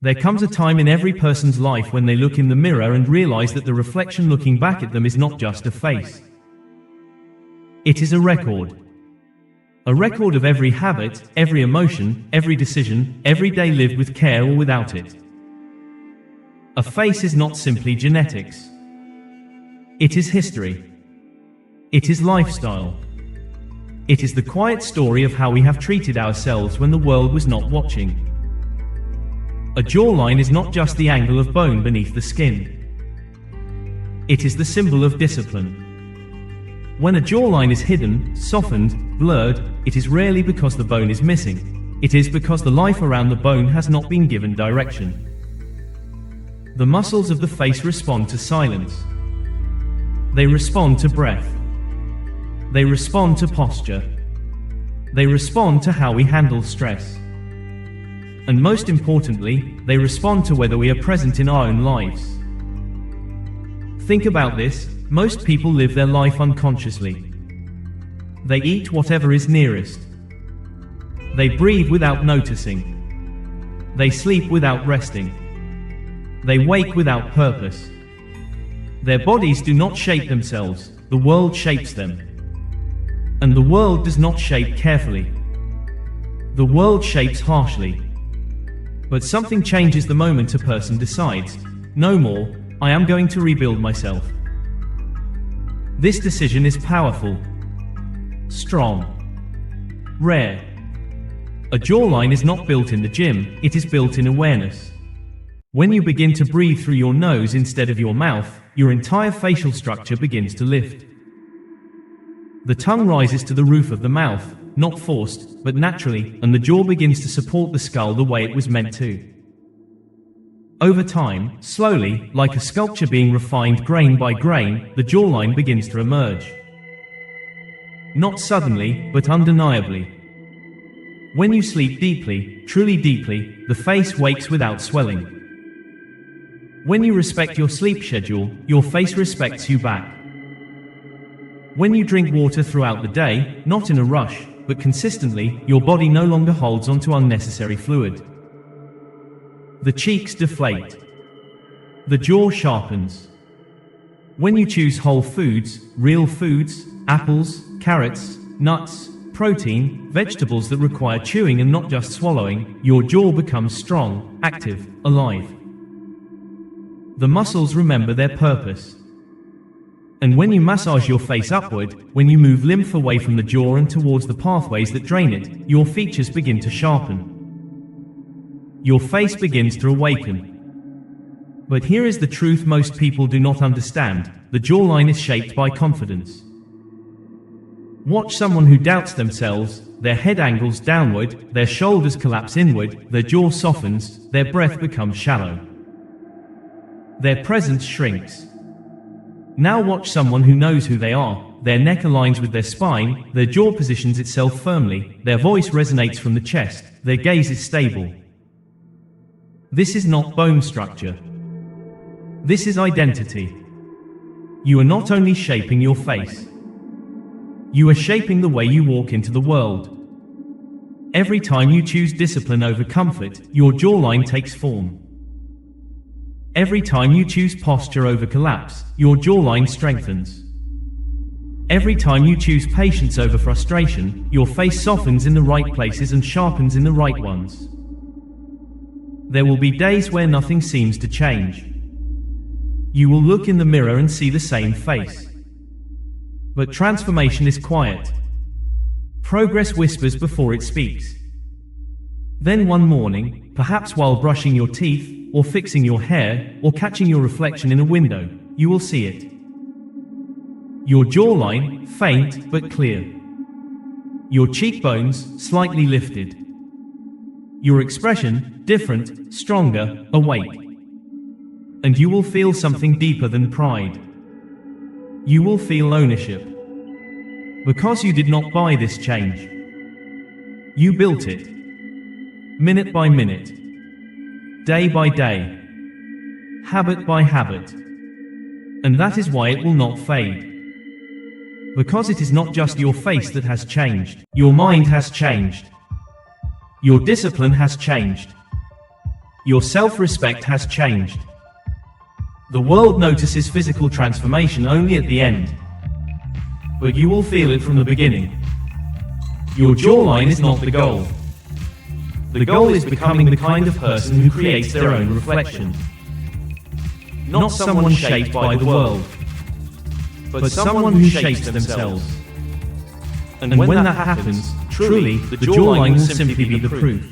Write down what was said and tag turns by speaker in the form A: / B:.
A: There comes a time in every person's life when they look in the mirror and realize that the reflection looking back at them is not just a face. It is a record. A record of every habit, every emotion, every decision, every day lived with care or without it. A face is not simply genetics. It is history. It is lifestyle. It is the quiet story of how we have treated ourselves when the world was not watching. A jawline is not just the angle of bone beneath the skin. It is the symbol of discipline. When a jawline is hidden, softened, blurred, it is rarely because the bone is missing. It is because the life around the bone has not been given direction. The muscles of the face respond to silence. They respond to breath. They respond to posture. They respond to how we handle stress. And most importantly, they respond to whether we are present in our own lives. Think about this: most people live their life unconsciously. They eat whatever is nearest. They breathe without noticing. They sleep without resting. They wake without purpose. Their bodies do not shape themselves, the world shapes them. And the world does not shape carefully. The world shapes harshly. But something changes the moment a person decides, no more, I am going to rebuild myself. This decision is powerful, strong, rare. A jawline is not built in the gym, it is built in awareness. When you begin to breathe through your nose instead of your mouth, your entire facial structure begins to lift. The tongue rises to the roof of the mouth, not forced, but naturally, and the jaw begins to support the skull the way it was meant to. Over time, slowly, like a sculpture being refined grain by grain, the jawline begins to emerge. Not suddenly, but undeniably. When you sleep deeply, truly deeply, the face wakes without swelling. When you respect your sleep schedule, your face respects you back. When you drink water throughout the day, not in a rush, but consistently, your body no longer holds onto unnecessary fluid. The cheeks deflate. The jaw sharpens. When you choose whole foods, real foods, apples, carrots, nuts, protein, vegetables that require chewing and not just swallowing, your jaw becomes strong, active, alive. The muscles remember their purpose. And when you massage your face upward, when you move lymph away from the jaw and towards the pathways that drain it, your features begin to sharpen. Your face begins to awaken. But here is the truth most people do not understand: the jawline is shaped by confidence. Watch someone who doubts themselves, their head angles downward, their shoulders collapse inward, their jaw softens, their breath becomes shallow. Their presence shrinks. Now watch someone who knows who they are, their neck aligns with their spine, their jaw positions itself firmly, their voice resonates from the chest, their gaze is stable. This is not bone structure. This is identity. You are not only shaping your face. You are shaping the way you walk into the world. Every time you choose discipline over comfort, your jawline takes form. Every time you choose posture over collapse, your jawline strengthens. Every time you choose patience over frustration, your face softens in the right places and sharpens in the right ones. There will be days where nothing seems to change. You will look in the mirror and see the same face. But transformation is quiet. Progress whispers before it speaks. Then one morning, perhaps while brushing your teeth, or fixing your hair, or catching your reflection in a window, you will see it. Your jawline, faint but clear. Your cheekbones, slightly lifted. Your expression, different, stronger, awake. And you will feel something deeper than pride. You will feel ownership. Because you did not buy this change. You built it. Minute by minute. Day by day. Habit by habit. And that is why it will not fade. Because it is not just your face that has changed. Your mind has changed. Your discipline has changed. Your self-respect has changed. The world notices physical transformation only at the end, but you will feel it from the beginning. Your jawline is not the goal. The goal is becoming the kind of person who creates their own reflection. Not someone shaped by the world, but someone who shapes themselves. And when that happens, truly, the jawline will simply be the proof.